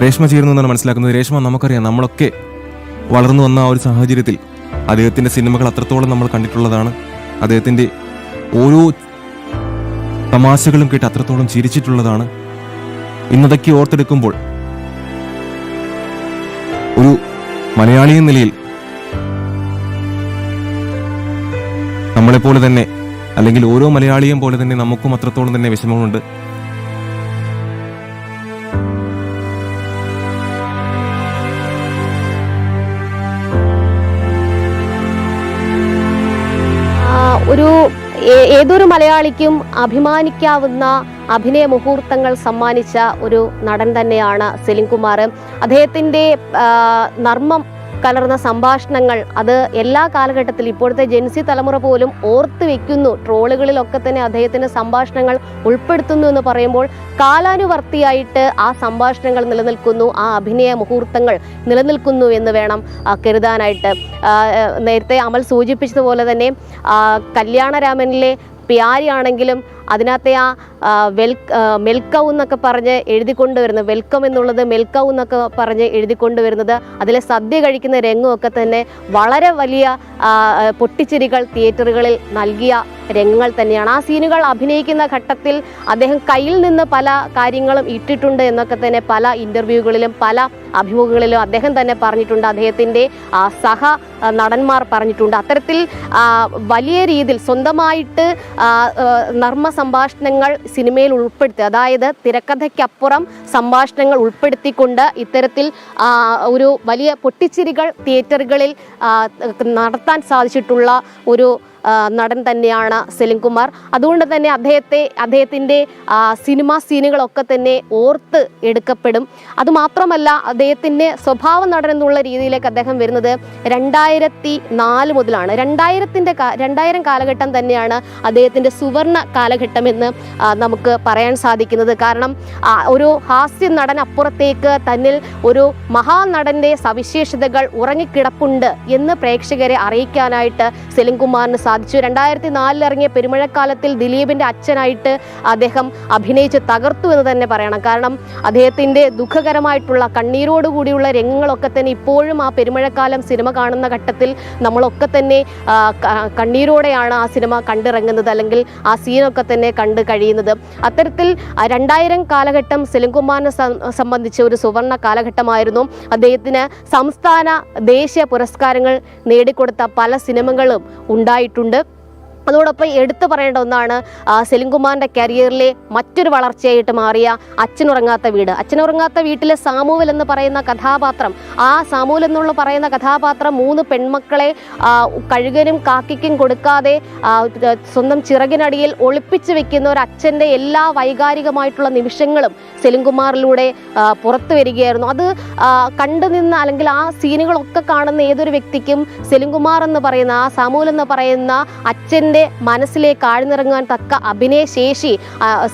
രേഷ്മ ചേരുന്നു എന്നാണ് മനസ്സിലാക്കുന്നത്. രേഷ്മ, നമുക്കറിയാം, നമ്മളൊക്കെ വളർന്നു വന്ന ആ ഒരു സാഹചര്യത്തിൽ അദ്ദേഹത്തിൻ്റെ സിനിമകൾ അത്രത്തോളം നമ്മൾ കണ്ടിട്ടുള്ളതാണ്. അദ്ദേഹത്തിൻ്റെ ഓരോ തമാശകളും കേട്ട് അത്രത്തോളം ചിരിച്ചിട്ടുള്ളതാണ്. ഇന്നതൊക്കെ ഓർത്തെടുക്കുമ്പോൾ ഒരു മലയാളി എന്ന നിലയിൽ നമ്മളെപ്പോലെ തന്നെ, അല്ലെങ്കിൽ ഓരോ മലയാളിയും പോലെ തന്നെ നമുക്കും അത്രത്തോളം തന്നെ വിഷമമുണ്ട്. ഏതൊരു മലയാളിക്കും അഭിമാനിക്കാവുന്ന അഭിനയ മുഹൂർത്തങ്ങൾ സമ്മാനിച്ച ഒരു നടൻ തന്നെയാണ് സെലിം കുമാർ. അദ്ദേഹത്തിൻ്റെ നർമ്മം കലർന്ന സംഭാഷണങ്ങൾ അത് എല്ലാ കാലഘട്ടത്തിലും ഇപ്പോഴത്തെ ജെൻസി തലമുറ പോലും ഓർത്ത് വെക്കുന്നു. ട്രോളുകളിലൊക്കെ തന്നെ അദ്ദേഹത്തിൻ്റെ സംഭാഷണങ്ങൾ ഉൾപ്പെടുത്തുന്നു എന്ന് പറയുമ്പോൾ കാലാനുവർത്തിയായിട്ട് ആ സംഭാഷണങ്ങൾ നിലനിൽക്കുന്നു, ആ അഭിനയ മുഹൂർത്തങ്ങൾ നിലനിൽക്കുന്നു എന്ന് വേണം കരുതാനായിട്ട്. നേരത്തെ അമൽ സൂചിപ്പിച്ചതുപോലെ തന്നെ കല്യാണരാമനിലെ പ്യാരിയാണെങ്കിലും അതിനകത്തെ ആ മെൽക്കൗ എന്നൊക്കെ പറഞ്ഞ് എഴുതിക്കൊണ്ടുവരുന്നത്, വെൽക്കം എന്നുള്ളത് മെൽക്കൗ എന്നൊക്കെ പറഞ്ഞ് എഴുതിക്കൊണ്ടുവരുന്നത്, അതിലെ സദ്യ കഴിക്കുന്ന രംഗമൊക്കെ തന്നെ വളരെ വലിയ പൊട്ടിച്ചിരികൾ തിയേറ്ററുകളിൽ നൽകിയ രംഗങ്ങൾ തന്നെയാണ്. ആ സീനുകൾ അഭിനയിക്കുന്ന ഘട്ടത്തിൽ അദ്ദേഹം കയ്യിൽ നിന്ന് പല കാര്യങ്ങളും ഇട്ടിട്ടുണ്ട് എന്നൊക്കെ തന്നെ പല ഇൻ്റർവ്യൂകളിലും പല അഭിമുഖങ്ങളിലും അദ്ദേഹം തന്നെ പറഞ്ഞിട്ടുണ്ട്. അദ്ദേഹത്തിൻ്റെ സഹ നടന്മാർ പറഞ്ഞിട്ടുണ്ട്. അത്തരത്തിൽ വലിയ രീതിയിൽ സ്വന്തമായിട്ട് നർമ്മ സംഭാഷണങ്ങൾ സിനിമയിൽ ഉൾപ്പെടുത്തി, അതായത് തിരക്കഥയ്ക്കപ്പുറം സംഭാഷണങ്ങൾ ഉൾപ്പെടുത്തിക്കൊണ്ട് ഇത്തരത്തിൽ ഒരു വലിയ പൊട്ടിച്ചിരികൾ തിയേറ്ററുകളിൽ നടത്താൻ സാധിച്ചിട്ടുള്ള ഒരു നടൻ തന്നെയാണ് സെലിം കുമാർ. അതുകൊണ്ട് തന്നെ അദ്ദേഹത്തിൻ്റെ സിനിമാ സീനുകളൊക്കെ തന്നെ ഓർത്ത് എടുക്കപ്പെടും. അതുമാത്രമല്ല, അദ്ദേഹത്തിൻ്റെ സ്വഭാവ നടൻ എന്നുള്ള രീതിയിലേക്ക് അദ്ദേഹം വരുന്നത് 2004 മുതലാണ്. 2000 കാലഘട്ടം തന്നെയാണ് അദ്ദേഹത്തിൻ്റെ സുവർണ കാലഘട്ടമെന്ന് നമുക്ക് പറയാൻ സാധിക്കുന്നത്. കാരണം ഒരു ഹാസ്യ നടൻ അപ്പുറത്തേക്ക് തന്നിൽ ഒരു മഹാനടൻ്റെ സവിശേഷതകൾ ഉറങ്ങിക്കിടപ്പുണ്ട് എന്ന് പ്രേക്ഷകരെ അറിയിക്കാനായിട്ട് സെലിം കുമാറിന് സാധിച്ചു. 2004 ഇറങ്ങിയ പെരുമഴക്കാലത്തിൽ ദിലീപിന്റെ അച്ഛനായിട്ട് അദ്ദേഹം അഭിനയിച്ച് തകർത്തു എന്ന് തന്നെ പറയണം. കാരണം അദ്ദേഹത്തിന്റെ ദുഃഖകരമായിട്ടുള്ള കണ്ണീരോടുകൂടിയുള്ള രംഗങ്ങളൊക്കെ തന്നെ ഇപ്പോഴും ആ പെരുമഴക്കാലം സിനിമ കാണുന്ന ഘട്ടത്തിൽ നമ്മളൊക്കെ തന്നെ കണ്ണീരോടെയാണ് ആ സിനിമ കണ്ടിറങ്ങുന്നത്, അല്ലെങ്കിൽ ആ സീനൊക്കെ തന്നെ കണ്ടു കഴിയുന്നത്. അത്തരത്തിൽ 2000 കാലഘട്ടം സെലിം കുമാറിനെ സംബന്ധിച്ച് ഒരു സുവർണ കാലഘട്ടമായിരുന്നു. അദ്ദേഹത്തിന് സംസ്ഥാന ദേശീയ പുരസ്കാരങ്ങൾ നേടിക്കൊടുത്ത പല സിനിമകളും ഉണ്ടായിട്ടുണ്ട്. അതോടൊപ്പം എടുത്തു പറയേണ്ട ഒന്നാണ് സെലിം കുമാറിൻ്റെ കരിയറിലെ മറ്റൊരു വളർച്ചയായിട്ട് മാറിയ അച്ഛനുറങ്ങാത്ത വീട്. അച്ഛനുറങ്ങാത്ത വീട്ടിലെ സാമുവൽ എന്ന് പറയുന്ന കഥാപാത്രം, ആ സാമുവൽ എന്നുള്ള പറയുന്ന കഥാപാത്രം 3 പെൺമക്കളെ കഴുകനും കാക്കിക്കും കൊടുക്കാതെ സ്വന്തം ചിറകിനടിയിൽ ഒളിപ്പിച്ചു വെക്കുന്ന ഒരു അച്ഛൻ്റെ എല്ലാ വൈകാരികമായിട്ടുള്ള നിമിഷങ്ങളും സെലിം കുമാറിലൂടെ പുറത്തു വരികയായിരുന്നു. അത് കണ്ടുനിന്ന്, അല്ലെങ്കിൽ ആ സീനുകളൊക്കെ കാണുന്ന ഏതൊരു വ്യക്തിക്കും സെലിം കുമാർ എന്ന് പറയുന്ന, ആ സാമുവൽ എന്ന് പറയുന്ന അച്ഛൻ മനസ്സിലേക്ക് ആഴ്ന്നിറങ്ങാൻ തക്ക അഭിനയശേഷി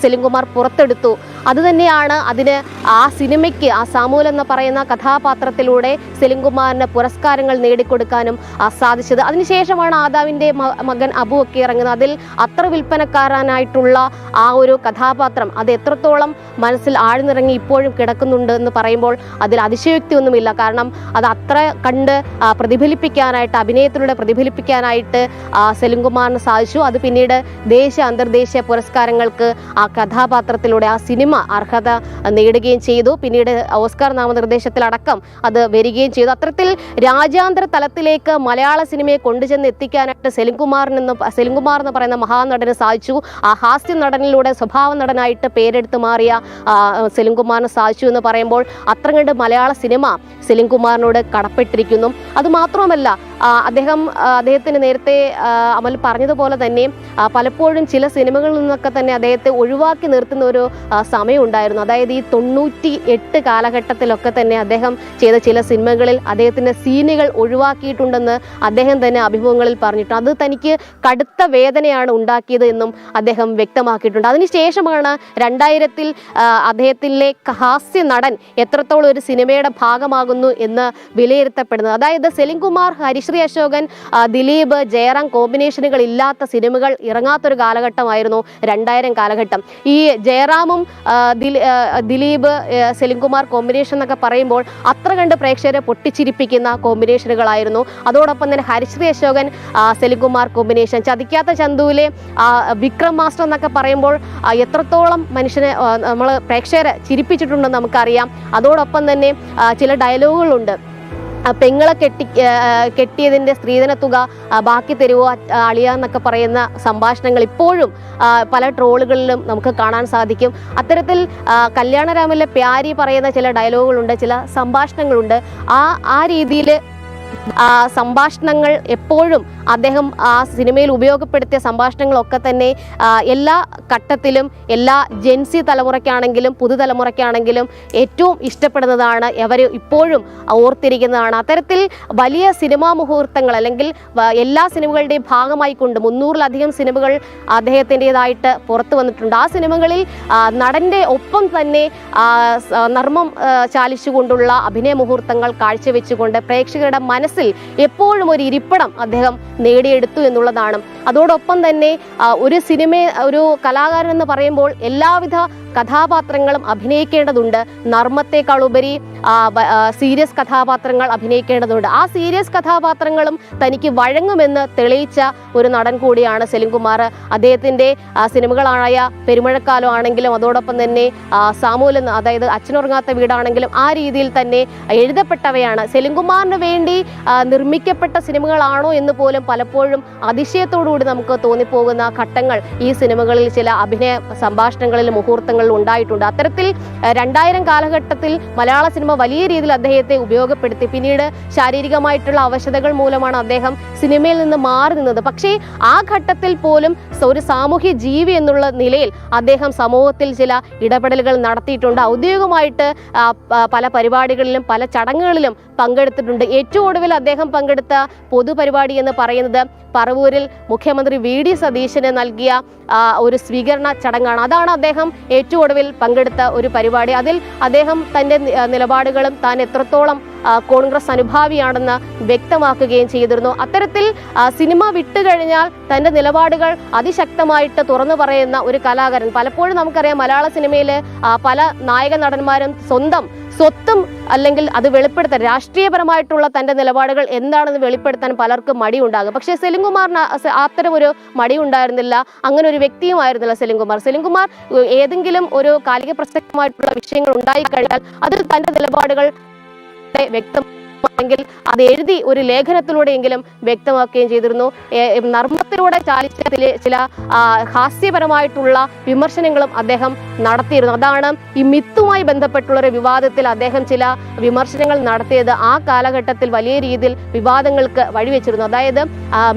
സെലിം കുമാർ പുറത്തെടുത്തു. അതുതന്നെയാണ് അതിന് ആ സിനിമയ്ക്ക്, ആ സാമുവൽ എന്ന് പറയുന്ന കഥാപാത്രത്തിലൂടെ സെലിം കുമാറിന് പുരസ്കാരങ്ങൾ നേടിക്കൊടുക്കാനും സാധിച്ചത്. അതിനുശേഷമാണ് ആദാവിൻ്റെ മകൻ അബു ഒക്കെ ഇറങ്ങുന്നത്. അതിൽ അത്ര വിൽപ്പനക്കാരനായിട്ടുള്ള ആ ഒരു കഥാപാത്രം അത് എത്രത്തോളം മനസ്സിൽ ആഴ്ന്നിറങ്ങി ഇപ്പോഴും കിടക്കുന്നുണ്ട് എന്ന് പറയുമ്പോൾ അതിൽ അതിശയോക്തി ഒന്നുമില്ല. കാരണം അത് അത്ര കണ്ട് പ്രതിഫലിപ്പിക്കാനായിട്ട്, അഭിനയത്തിലൂടെ പ്രതിഫലിപ്പിക്കാനായിട്ട് സെലിം കുമാറിന് സാധിച്ചു. അത് പിന്നീട് ദേശീയ അന്തർദേശീയ പുരസ്കാരങ്ങൾക്ക് ആ കഥാപാത്രത്തിലൂടെ, ആ സിനിമ അർഹത നേടുകയും ചെയ്തു. പിന്നീട് ഓസ്കാർ നാമനിർദ്ദേശത്തിലടക്കം അത് വരികയും ചെയ്തു. അത്തരത്തിൽ രാജ്യാന്തര തലത്തിലേക്ക് മലയാള സിനിമയെ കൊണ്ടുചെന്ന് എത്തിക്കാനായിട്ട് സെലിം കുമാർ എന്ന് പറയുന്ന മഹാനടന് സാധിച്ചു. ആ ഹാസ്യ നടനിലൂടെ സ്വഭാവ നടനായിട്ട് പേരെടുത്ത് മാറിയ സെലിം കുമാറിന് സാധിച്ചു എന്ന് പറയുമ്പോൾ അത്ര കണ്ട് മലയാള സിനിമ സെലിം കുമാറിനോട് കടപ്പെട്ടിരിക്കുന്നു. അതുമാത്രമല്ല, അദ്ദേഹത്തിന് നേരത്തെ അമൽ പറഞ്ഞതുപോലെ തന്നെ പലപ്പോഴും ചില സിനിമകളിൽ നിന്നൊക്കെ തന്നെ അദ്ദേഹത്തെ ഒഴിവാക്കി നിർത്തുന്ന ഒരു സമയം ഉണ്ടായിരുന്നു. അതായത് ഈ 98 കാലഘട്ടത്തിലൊക്കെ തന്നെ അദ്ദേഹം ചെയ്ത ചില സിനിമകളിൽ അദ്ദേഹത്തിൻ്റെ സീനുകൾ ഒഴിവാക്കിയിട്ടുണ്ടെന്ന് അദ്ദേഹം തന്നെ അഭിമുഖങ്ങളിൽ പറഞ്ഞിട്ടുണ്ട്. അത് തനിക്ക് കടുത്ത വേദനയാണ് ഉണ്ടാക്കിയത് എന്നും അദ്ദേഹം വ്യക്തമാക്കിയിട്ടുണ്ട്. അതിനുശേഷമാണ് 2000-ൽ അദ്ദേഹത്തിലെ ഹാസ്യ നടൻ എത്രത്തോളം ഒരു സിനിമയുടെ ഭാഗമാകുന്നു എന്ന് വിലയിരുത്തപ്പെടുന്നത്. അതായത് സെലിം കുമാർ, ഹരീഷ് ഹരിശ്രീ അശോകൻ, ദിലീപ്, ജയറാം കോമ്പിനേഷനുകൾ ഇല്ലാത്ത സിനിമകൾ ഇറങ്ങാത്തൊരു കാലഘട്ടമായിരുന്നു 2000 കാലഘട്ടം. ഈ ജയറാമും ദിലീപ്, സെലിംകുമാർ കോമ്പിനേഷൻ എന്നൊക്കെ പറയുമ്പോൾ അത്ര കണ്ട് പ്രേക്ഷകരെ പൊട്ടിച്ചിരിപ്പിക്കുന്ന കോമ്പിനേഷനുകളായിരുന്നു. അതോടൊപ്പം തന്നെ ഹരിശ്രീ അശോകൻ, സെലിംകുമാർ കോമ്പിനേഷൻ, ചതിക്കാത്ത ചന്തുവിലെ വിക്രം മാസ്റ്റർ എന്നൊക്കെ പറയുമ്പോൾ എത്രത്തോളം മനുഷ്യനെ നമ്മൾ പ്രേക്ഷകരെ ചിരിപ്പിച്ചിട്ടുണ്ടെന്ന് നമുക്കറിയാം. അതോടൊപ്പം തന്നെ ചില ഡയലോഗുകളുണ്ട്. പെങ്ങളെ കെട്ടിയതിൻ്റെ സ്ത്രീധന തുക ബാക്കി തരുവോ അളിയ എന്നൊക്കെ പറയുന്ന സംഭാഷണങ്ങൾ ഇപ്പോഴും പല ട്രോളുകളിലും നമുക്ക് കാണാൻ സാധിക്കും. അത്തരത്തിൽ കല്യാണരാമനിലെ പ്യാരി പറയുന്ന ചില ഡയലോഗുകളുണ്ട്, ചില സംഭാഷണങ്ങളുണ്ട്. ആ രീതിയിൽ സംഭാഷണങ്ങൾ എപ്പോഴും അദ്ദേഹം ആ സിനിമയിൽ ഉപയോഗപ്പെടുത്തിയ സംഭാഷണങ്ങളൊക്കെ തന്നെ എല്ലാ ഘട്ടത്തിലും എല്ലാ ജെൻസി തലമുറയ്ക്കാണെങ്കിലും പുതുതലമുറയ്ക്കാണെങ്കിലും ഏറ്റവും ഇഷ്ടപ്പെടുന്നതാണ്, അവർ ഇപ്പോഴും ഓർത്തിരിക്കുന്നതാണ്. അത്തരത്തിൽ വലിയ സിനിമാ മുഹൂർത്തങ്ങൾ അല്ലെങ്കിൽ എല്ലാ സിനിമകളുടെയും ഭാഗമായിക്കൊണ്ട് 300-ലധികം സിനിമകൾ അദ്ദേഹത്തിൻ്റെതായിട്ട് പുറത്തു വന്നിട്ടുണ്ട്. ആ സിനിമകളിൽ നടൻ്റെ ഒപ്പം തന്നെ നർമ്മം ചാലിച്ചുകൊണ്ടുള്ള അഭിനയ മുഹൂർത്തങ്ങൾ കാഴ്ചവെച്ചുകൊണ്ട് പ്രേക്ഷകരുടെ മനസ്സിൽ എപ്പോഴും ഒരു ഇരിപ്പിടം അദ്ദേഹം നേടിയെടുത്തു എന്നുള്ളതാണ്. അതോടൊപ്പം തന്നെ ഒരു കലാകാരൻ എന്ന് പറയുമ്പോൾ എല്ലാവിധ കഥാപാത്രങ്ങളും അഭിനയിക്കേണ്ടതുണ്ട്. നർമ്മത്തെക്കാൾ ഉപരി സീരിയസ് കഥാപാത്രങ്ങൾ അഭിനയിക്കേണ്ടതുണ്ട്. ആ സീരിയസ് കഥാപാത്രങ്ങളും തനിക്ക് വഴങ്ങുമെന്ന് തെളിയിച്ച ഒരു നടൻ കൂടിയാണ് സെലിംകുമാർ. അദ്ദേഹത്തിൻ്റെ സിനിമകളായ പെരുമഴക്കാലം ആണെങ്കിലും അതോടൊപ്പം തന്നെ സാമൂല, അതായത് അച്ഛനുറങ്ങാത്ത വീടാണെങ്കിലും ആ രീതിയിൽ തന്നെ എഴുതപ്പെട്ടവയാണ്. സെലിംകുമാറിന് വേണ്ടി നിർമ്മിക്കപ്പെട്ട സിനിമകളാണോ എന്ന് പോലും പലപ്പോഴും അതിശയത്തോടുകൂടി നമുക്ക് തോന്നിപ്പോകുന്ന ഘട്ടങ്ങൾ ഈ സിനിമകളിൽ ചില അഭിനയ സംഭാഷണങ്ങളിൽ മുഹൂർത്തങ്ങളിൽ ഉണ്ടായിട്ടുണ്ട്. അത്തരത്തിൽ 2000 കാലഘട്ടത്തിൽ മലയാള സിനിമ വലിയ രീതിയിൽ അദ്ദേഹത്തെ ഉപയോഗപ്പെടുത്തി. പിന്നീട് ശാരീരികമായിട്ടുള്ള അവശതകൾ മൂലമാണ് അദ്ദേഹം സിനിമയിൽ നിന്ന് മാറി നിന്നത്. പക്ഷേ ആ ഘട്ടത്തിൽ പോലും ഒരു സാമൂഹ്യ ജീവി എന്നുള്ള നിലയിൽ അദ്ദേഹം സമൂഹത്തിൽ ചില ഇടപെടലുകൾ നടത്തിയിട്ടുണ്ട്. ഔദ്യോഗികമായിട്ട് പല പരിപാടികളിലും പല ചടങ്ങുകളിലും പങ്കെടുത്തിട്ടുണ്ട്. ഏറ്റവും ഒടുവിൽ അദ്ദേഹം പങ്കെടുത്ത പൊതുപരിപാടി എന്ന് പറയുന്നത് പറവൂരിൽ മുഖ്യമന്ത്രി VD സതീശന് നൽകിയ ഒരു സ്വീകരണ ചടങ്ങാണ്. അതാണ് അദ്ദേഹം ഏറ്റവും ഒടുവിൽ പങ്കെടുത്ത ഒരു പരിപാടി. അതിൽ അദ്ദേഹം തൻ്റെ നിലപാടുകളും താൻ എത്രത്തോളം കോൺഗ്രസ് അനുഭാവിയാണെന്ന് വ്യക്തമാക്കുകയും ചെയ്തിരുന്നു. അത്തരത്തിൽ സിനിമ വിട്ടുകഴിഞ്ഞാൽ തൻ്റെ നിലപാടുകൾ അതിശക്തമായിട്ട് തുറന്നു പറയുന്ന ഒരു കലാകാരൻ. പലപ്പോഴും നമുക്കറിയാം മലയാള സിനിമയിൽ പല നായക നടന്മാരും സ്വത്തും അല്ലെങ്കിൽ അത് വെളിപ്പെടുത്താൻ രാഷ്ട്രീയപരമായിട്ടുള്ള തൻ്റെ നിലപാടുകൾ എന്താണെന്ന് വെളിപ്പെടുത്താൻ പലർക്കും മടിയുണ്ടാകും. പക്ഷേ സെലിംകുമാറിന് അത്തരം ഒരു മടി ഉണ്ടായിരുന്നില്ല. അങ്ങനെ ഒരു വ്യക്തിയുമായിരുന്നില്ല സെലിംകുമാർ. ഏതെങ്കിലും ഒരു കാലിക പ്രസക്തമായിട്ടുള്ള വിഷയങ്ങൾ ഉണ്ടായിക്കഴിഞ്ഞാൽ അതിൽ തൻ്റെ നിലപാടുകൾ വ്യക്തമാണെങ്കിൽ അത് എഴുതി ഒരു ലേഖനത്തിലൂടെയെങ്കിലും വ്യക്തമാക്കുകയും ചെയ്തിരുന്നു. നർമ്മത്തിലൂടെ ചാലിച്ച ചില ഹാസ്യപരമായിട്ടുള്ള വിമർശനങ്ങളും അദ്ദേഹം നടത്തിയിരുന്നു. അതാണ് ഈ മിത്തുമായി ബന്ധപ്പെട്ടുള്ള ഒരു വിവാദത്തിൽ അദ്ദേഹം ചില വിമർശനങ്ങൾ നടത്തിയത് ആ കാലഘട്ടത്തിൽ വലിയ രീതിയിൽ വിവാദങ്ങൾക്ക് വഴിവെച്ചിരുന്നു. അതായത്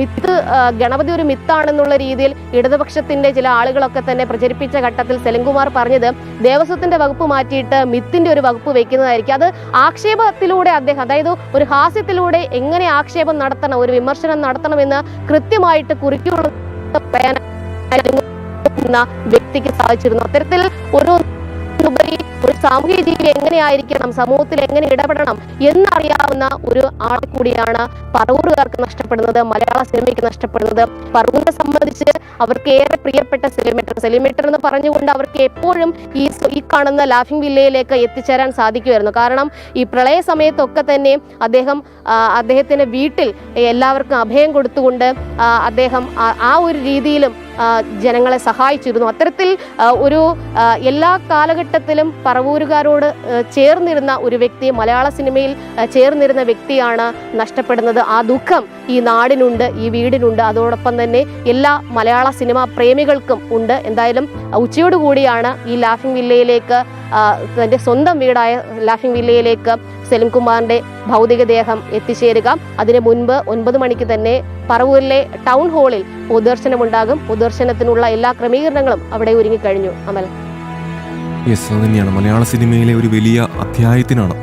മിത്ത്, ഗണപതി ഒരു മിത്താണെന്നുള്ള രീതിയിൽ ഇടതുപക്ഷത്തിന്റെ ചില ആളുകളൊക്കെ തന്നെ പ്രചരിപ്പിച്ച ഘട്ടത്തിൽ സെലിംകുമാർ പറഞ്ഞത് ദേവസ്വത്തിന്റെ വകുപ്പ് മാറ്റിയിട്ട് മിത്തിന്റെ ഒരു വകുപ്പ് വെക്കുന്നതായിരിക്കും. അത് ആക്ഷേപത്തിലൂടെ അദ്ദേഹം, അതായത് ഒരു ഹാസ്യത്തിലൂടെ എങ്ങനെ ആക്ഷേപം നടത്തണം, ഒരു വിമർശനം നടത്തണമെന്ന് കൃത്യമായിട്ട് കുറിക്കുള്ള വ്യക്തിക്ക് സാധിച്ചിരുന്നു. അത്തരത്തിൽ ഒരു സാമൂഹ്യ ജീവി എങ്ങനെയായിരിക്കണം, സമൂഹത്തിൽ എങ്ങനെ ഇടപെടണം എന്നറിയാവുന്ന ഒരു ആൾ കൂടിയാണ് പറവൂരുകാർക്ക് നഷ്ടപ്പെടുന്നത്, മലയാള സിനിമയ്ക്ക് നഷ്ടപ്പെടുന്നത്. പറവൂരിനെ സംബന്ധിച്ച് അവർക്ക് ഏറെ പ്രിയപ്പെട്ട സെലിമേറ്റർ എന്ന് പറഞ്ഞുകൊണ്ട് അവർക്ക് എപ്പോഴും ഈ കാണുന്ന ലാഫിംഗ് വില്ലയിലേക്ക് എത്തിച്ചേരാൻ സാധിക്കുമായിരുന്നു. കാരണം ഈ പ്രളയ സമയത്തൊക്കെ തന്നെ അദ്ദേഹത്തിന്റെ വീട്ടിൽ എല്ലാവർക്കും അഭയം കൊടുത്തുകൊണ്ട് അദ്ദേഹം ആ ഒരു രീതിയിലും ജനങ്ങളെ സഹായിച്ചിരുന്നു. അത്തരത്തിൽ എല്ലാ കാലഘട്ടത്തിലും പറവൂരുകാരോട് ചേർന്നിരുന്ന ഒരു വ്യക്തി, മലയാള സിനിമയിൽ ചേർന്നിരുന്ന വ്യക്തിയാണ് നഷ്ടപ്പെടുന്നത്. ആ ദുഃഖം ഈ നാടിനുണ്ട്, ഈ വീടിനുണ്ട്, അതോടൊപ്പം തന്നെ എല്ലാ മലയാള സിനിമാ പ്രേമികൾക്കും ഉണ്ട്. എന്തായാലും ഉച്ചയോടുകൂടിയാണ് ഈ ലാഫിംഗ് വില്ലയിലേക്ക്, തൻ്റെ സ്വന്തം വീടായ ലാഫിംഗ് വില്ലയിലേക്ക് സെലിംകുമാറിന്റെ ഭൗതികദേഹം എത്തിച്ചേരുക. അതിന് മുൻപ് 9 മണിക്ക് തന്നെ പറവൂരിലെ ടൗൺ ഹാളിൽ പൊതുദർശനമുണ്ടാകും. പൊതുദർശനത്തിനുള്ള എല്ലാ ക്രമീകരണങ്ങളും അവിടെ ഒരുങ്ങിക്കഴിഞ്ഞു. അമൽ, യെസ്, അത് തന്നെയാണ് മലയാള സിനിമയിലെ ഒരു വലിയ അധ്യായത്തിനാണ്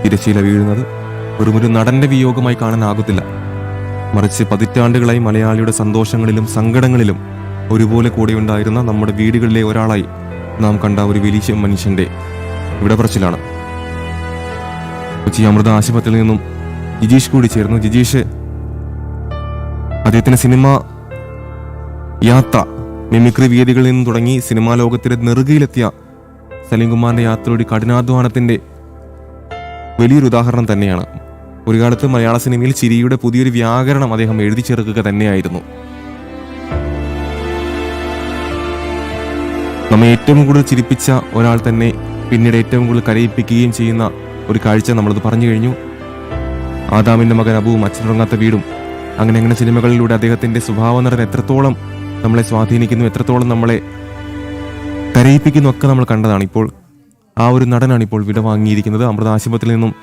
തിരശ്ശീല വീഴുന്നത്. ഒരു നടന്റെ വിയോഗമായി കാണാനാകത്തില്ല, മറിച്ച് പതിറ്റാണ്ടുകളായി മലയാളിയുടെ സന്തോഷങ്ങളിലും സങ്കടങ്ങളിലും ഒരുപോലെ കൂടെ ഉണ്ടായിരുന്ന നമ്മുടെ വീടുകളിലെ ഒരാളായി നാം കണ്ട ഒരു വലിയ മനുഷ്യന്റെ വിടപറച്ചിലാണ്. കൊച്ചി അമൃത ആശുപത്രിയിൽ നിന്നും ജിജീഷ് കൂടി ചേർന്നു. ജിജീഷ്, അദ്ദേഹത്തിന്റെ സിനിമ യാത്ര മിമിക്രി വേദികളിൽ നിന്ന് തുടങ്ങി സിനിമാ ലോകത്തിന്റെ നെറുകയിലെത്തിയ സലീം കുമാറിന്റെ യാത്രയുടെ കഠിനാധ്വാനത്തിന്റെ വലിയൊരു ഉദാഹരണം തന്നെയാണ്. ഒരു കാലത്ത് മലയാള സിനിമയിൽ ചിരിയുടെ പുതിയൊരു വ്യാകരണം അദ്ദേഹം എഴുതി ചേർക്കുക തന്നെയായിരുന്നു. നമ്മെ ഏറ്റവും കൂടുതൽ ചിരിപ്പിച്ച ഒരാൾ തന്നെ പിന്നീട് ഏറ്റവും കൂടുതൽ കരയിപ്പിക്കുകയും ചെയ്യുന്ന ഒരു കാഴ്ച നമ്മളത് പറഞ്ഞു കഴിഞ്ഞു. ആദാമിന്റെ മകൻ അബുവും അച്ഛനുറങ്ങാത്ത വീടും അങ്ങനെ സിനിമകളിലൂടെ അദ്ദേഹത്തിന്റെ സ്വഭാവ നടൻ എത്രത്തോളം നമ്മളെ സ്വാധീനിക്കുന്നു, എത്രത്തോളം നമ്മളെ കരയിപ്പിക്കുന്നു ഒക്കെ നമ്മൾ കണ്ടതാണ്. ഇപ്പോൾ ആ ഒരു നടനാണ് ഇപ്പോൾ വിട വാങ്ങിയിരിക്കുന്നത്. അമൃത ആശുപത്രിയിൽ നിന്നും